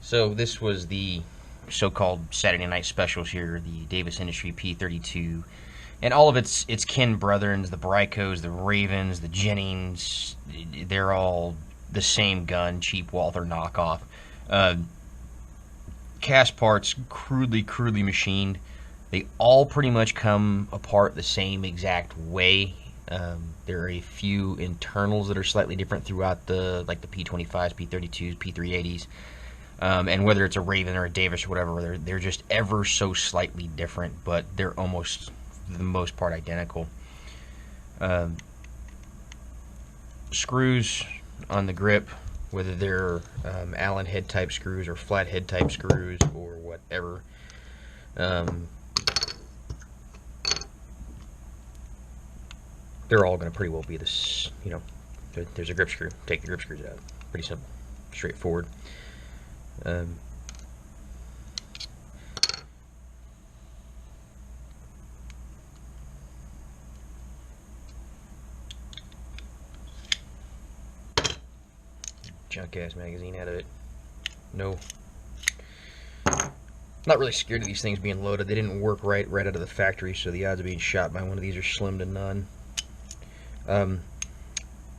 So this was the so-called Saturday night specials here, the Davis Industry P32, and all of its kin brethrens, the Bricos, the Ravens, the Jennings. They're all the same gun, cheap Walther knockoff. Cast parts, crudely machined. They all pretty much come apart the same exact way. There are a few internals that are slightly different throughout like the P25s, P32s, P380s. And whether it's a Raven or a Davis or whatever, they're just ever so slightly different, but they're almost, for the most part, identical. Screws on the grip, whether they're Allen head type screws or flat head type screws or whatever, they're all going to pretty well be this. There's a grip screw. Take the grip screws out. Pretty simple, straightforward. Junk ass magazine out of it. No. Not really scared of these things being loaded. They didn't work right out of the factory, so the odds of being shot by one of these are slim to none.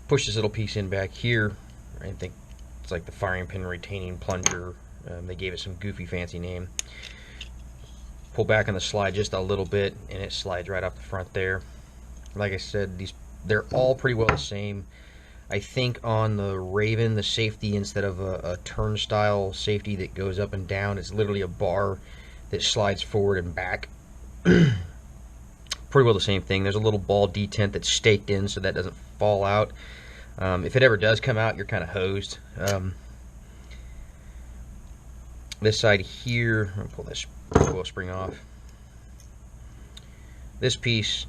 Push this little piece in back here. I think it's like the firing pin retaining plunger. They gave it some goofy fancy name. Pull back on the slide just a little bit and it slides right off the front there. Like I said, they're all pretty well the same. I think on the Raven, the safety, instead of a turnstile safety that goes up and down, it's literally a bar that slides forward and back. Pretty well the same thing. There's a little ball detent that's staked in so that doesn't fall out. If it ever does come out, you're kind of hosed. This side here, I'll pull this coil spring off. This piece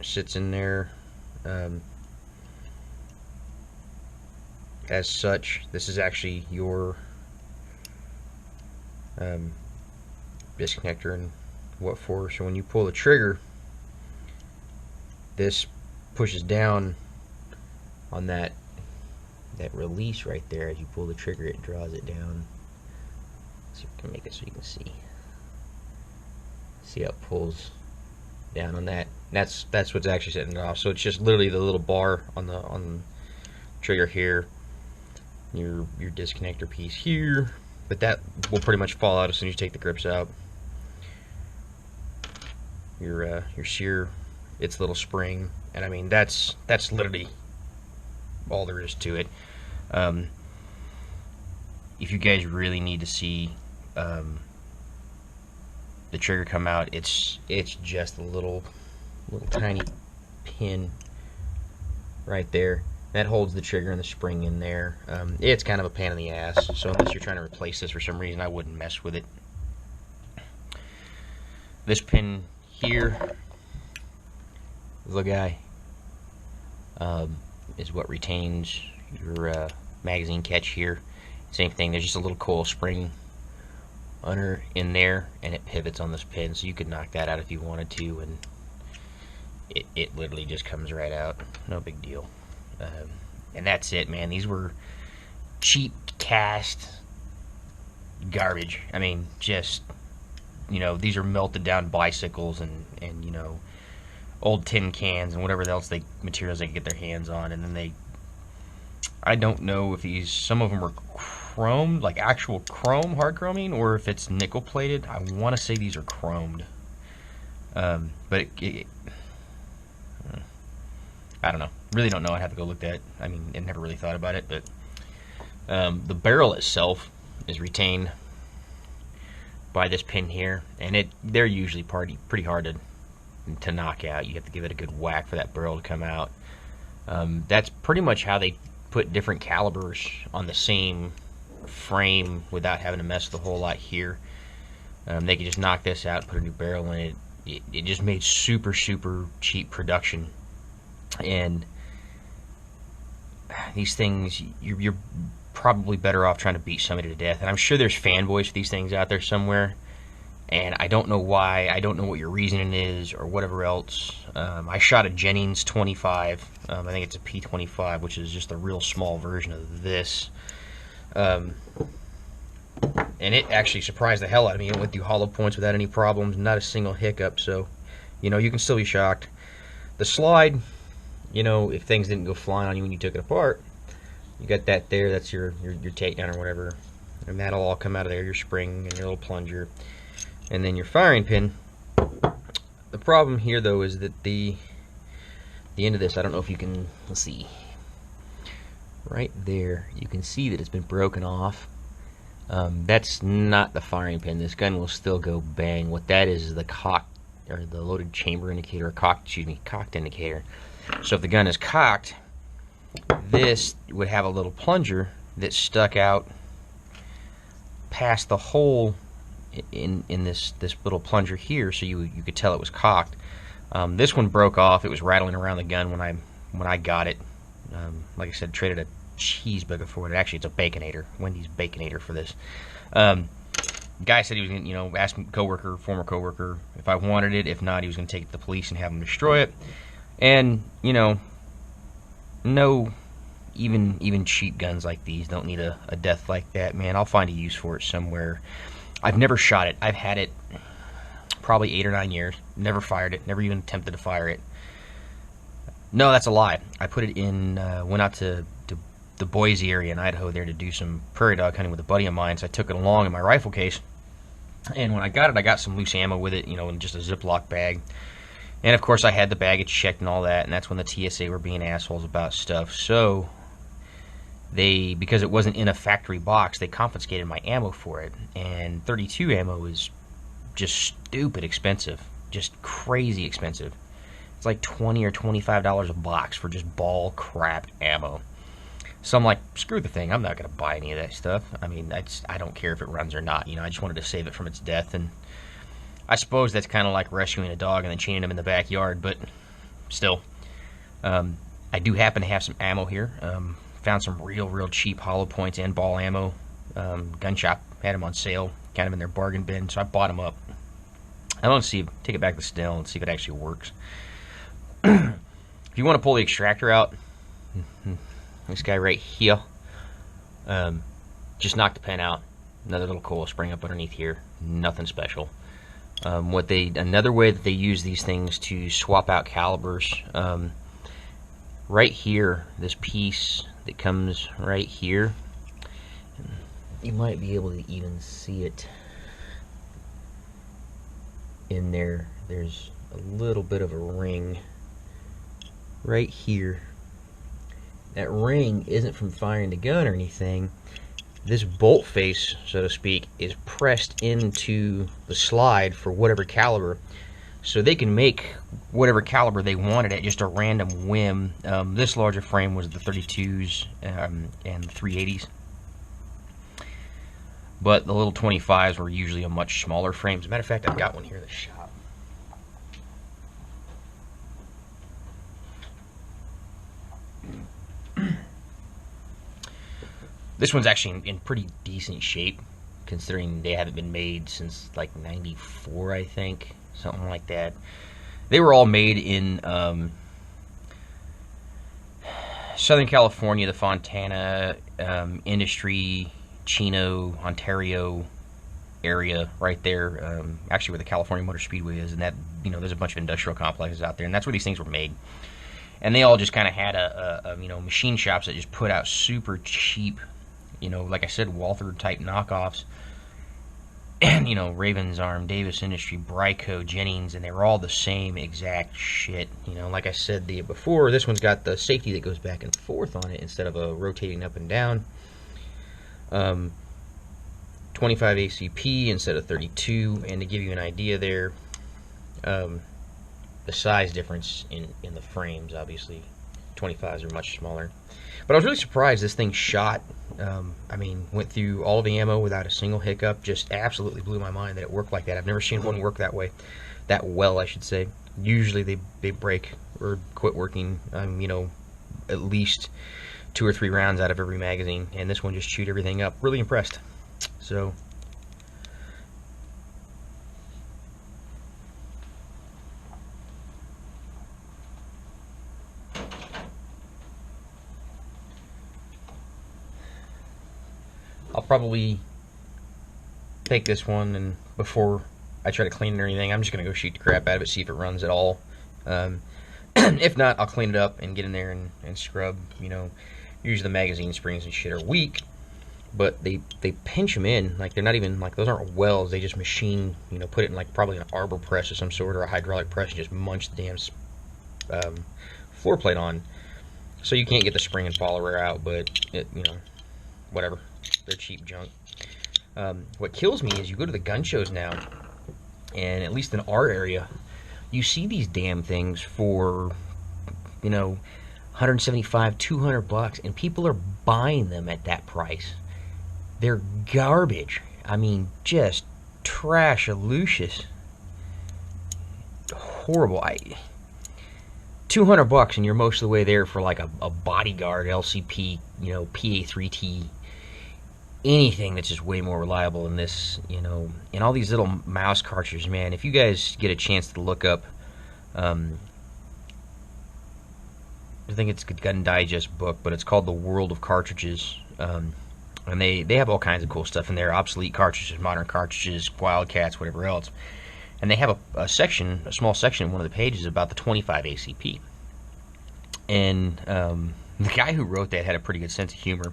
sits in there as such. This is actually your disconnector and what for. So when you pull the trigger, this pushes down on that release right there. As you pull the trigger, it draws it down. So we can make it so you can see how it pulls down on that. That's what's actually setting it off. So it's just literally the little bar on the trigger here, your disconnector piece here, but that will pretty much fall out as soon as you take the grips out. Your shear, its little spring, and I mean that's literally all there is to it. If you guys really need to see the trigger come out, it's just a little tiny pin right there that holds the trigger and the spring in there. It's kind of a pain in the ass, so unless you're trying to replace this for some reason, I wouldn't mess with it. This pin here, the guy, is what retains your magazine catch here. Same thing, there's just a little coil spring under in there, and it pivots on this pin, so you could knock that out if you wanted to, and it literally just comes right out. No big deal. And that's it, man. These were cheap cast garbage. I mean, just, these are melted down bicycles and old tin cans and whatever else materials they could get their hands on. And then I don't know if some of them were chromed, like actual chrome, hard chroming, or if it's nickel plated. I want to say these are chromed. But I don't know. Really don't know. I'd have to go look at it. I mean, I never really thought about it, but the barrel itself is retained by this pin here, and they're usually pretty hard to knock out. You have to give it a good whack for that barrel to come out. That's pretty much how they put different calibers on the same frame without having to mess with a whole lot here. They could just knock this out and put a new barrel in it. It just made super cheap production. And these things, you're probably better off trying to beat somebody to death. And I'm sure there's fanboys for these things out there somewhere, and I don't know why. I don't know what your reasoning is or whatever else. I shot a Jennings 25. I think it's a P25, which is just a real small version of this. And and it actually surprised the hell out of me. It went through hollow points without any problems, not a single hiccup. So, you know, you can still be shocked. The slide, you know, if things didn't go flying on you when you took it apart, you got that there. That's your takedown or whatever, and that'll all come out of there. Your spring and your little plunger, and then your firing pin. The problem here, though, is that the end of this, I don't know if you can, let's see, right there, you can see that it's been broken off. That's not the firing pin. This gun will still go bang. What that is the cock, or the loaded chamber indicator, or cocked indicator. So if the gun is cocked, this would have a little plunger that stuck out past the hole in this little plunger here, so you could tell it was cocked. This one broke off. It was rattling around the gun when I got it. Like I said, traded a cheeseburger for it. Actually, it's a Baconator, Wendy's Baconator for this. Guy said he was going to, you know, ask former coworker, if I wanted it. If not, he was going to take it to the police and have them destroy it. And, you know, no, even cheap guns like these don't need a death like that, man. I'll find a use for it somewhere. I've never shot it. I've had it probably 8 or 9 years. Never fired it. Never even attempted to fire it. No, that's a lie. I put it in, went out to the Boise area in Idaho there to do some prairie dog hunting with a buddy of mine, so I took it along in my rifle case. And when I got it, I got some loose ammo with it, you know, in just a Ziploc bag. And of course I had the baggage checked and all that, and that's when the TSA were being assholes about stuff. So they, because it wasn't in a factory box, they confiscated my ammo for it. And 32 ammo is just stupid expensive, just crazy expensive. It's like $20 or $25 a box for just ball crap ammo. So I'm like, screw the thing, I'm not going to buy any of that stuff. I mean, I don't care if it runs or not, you know, I just wanted to save it from its death. And I suppose that's kind of like rescuing a dog and then chaining him in the backyard, but still. I do happen to have some ammo here. Found some real cheap hollow points and ball ammo. Gun shop had them on sale, kind of in their bargain bin, so I bought them up. I want to take it back to Still and see if it actually works. If you want to pull the extractor out, this guy right here, just knock the pen out. Another little coil spring up underneath here. Nothing special. Another way that they use these things to swap out calibers, right here, this piece that comes right here, you might be able to even see it in there. There's a little bit of a ring right here. That ring isn't from firing the gun or anything. This bolt face, so to speak, is pressed into the slide for whatever caliber, so they can make whatever caliber they wanted at just a random whim. This larger frame was the 32s and the 380s, but the little 25s were usually a much smaller frame. As a matter of fact, I've got one here in the shop. This one's actually in pretty decent shape, considering they haven't been made since like '94, I think, something like that. They were all made in Southern California, the Fontana Industry, Chino, Ontario area, right there. Actually, where the California Motor Speedway is, and that, you know, there's a bunch of industrial complexes out there, and that's where these things were made. And they all just kind of had you know, machine shops that just put out super cheap, you know, like I said, Walther type knockoffs. And, you know, Raven's Arm, Davis Industry, Bryco, Jennings, and they were all the same exact shit. You know, like I said before, this one's got the safety that goes back and forth on it instead of rotating up and down. 25 ACP instead of 32, and to give you an idea there, the size difference in the frames, obviously 25s are much smaller. But I was really surprised this thing shot. I mean, went through all the ammo without a single hiccup. Just absolutely blew my mind that it worked like that. I've never seen one work that way, that well, I should say. Usually they break or quit working, you know, at least 2 or 3 rounds out of every magazine, and this one just chewed everything up. Really impressed. So I'll probably take this one, and before I try to clean it or anything, I'm just going to go shoot the crap out of it, see if it runs at all. If not, I'll clean it up and get in there and scrub. You know, usually the magazine springs and shit are weak, but they pinch them in. Like, they're not even, like, those aren't welds. They just machine, you know, put it in, like, probably an arbor press of some sort or a hydraulic press and just munch the damn floor plate on. So you can't get the spring and follower out, but, it, you know, whatever. They're cheap junk. What kills me is you go to the gun shows now, and at least in our area, you see these damn things for, you know, 175, 200 bucks, and people are buying them at that price. They're garbage. I mean, just trash-alucious. Horrible. 200 bucks, and you're most of the way there for like a bodyguard LCP, you know, PA3T, anything that's just way more reliable than this, you know. And all these little mouse cartridges, man, if you guys get a chance to look up, I think it's a Gun Digest book, but it's called The World of Cartridges, and they have all kinds of cool stuff in there, obsolete cartridges, modern cartridges, Wildcats, whatever else. And they have a section, a small section in one of the pages about the 25 ACP. And the guy who wrote that had a pretty good sense of humor,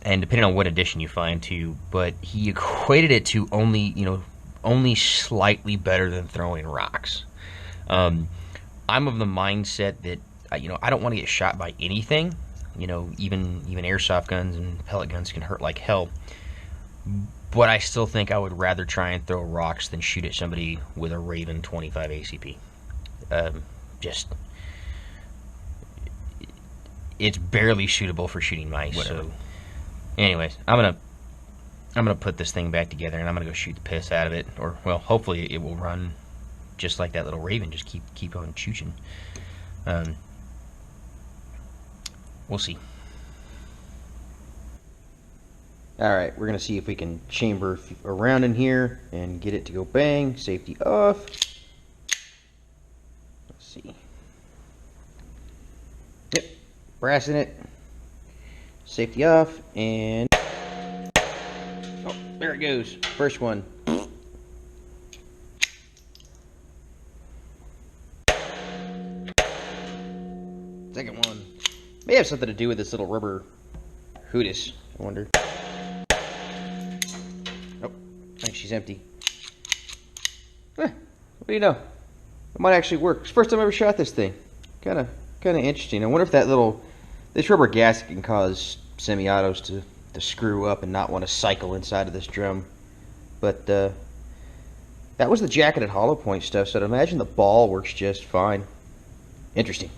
and depending on what edition you find too, but he equated it to only slightly better than throwing rocks. I'm of the mindset that I don't want to get shot by anything. You know, even airsoft guns and pellet guns can hurt like hell. But I still think I would rather try and throw rocks than shoot at somebody with a Raven 25 ACP. It's barely suitable for shooting mice. Whatever. So, anyways, I'm gonna put this thing back together, and I'm gonna go shoot the piss out of it. Or, well, hopefully it will run just like that little Raven. Just keep on chooching. We'll see. Alright, we're going to see if we can chamber around in here and get it to go bang. Safety off. Let's see. Yep, brass in it. Safety off, and... oh, there it goes. First one. Second one. May have something to do with this little rubber hootis, I wonder. Oh, I think she's empty. What do you know? It might actually work. It's the first time I ever shot this thing. Kind of interesting. I wonder if this rubber gasket can cause semi-autos to screw up and not want to cycle inside of this drum. But that was the jacketed hollow point stuff, so I'd imagine the ball works just fine. Interesting.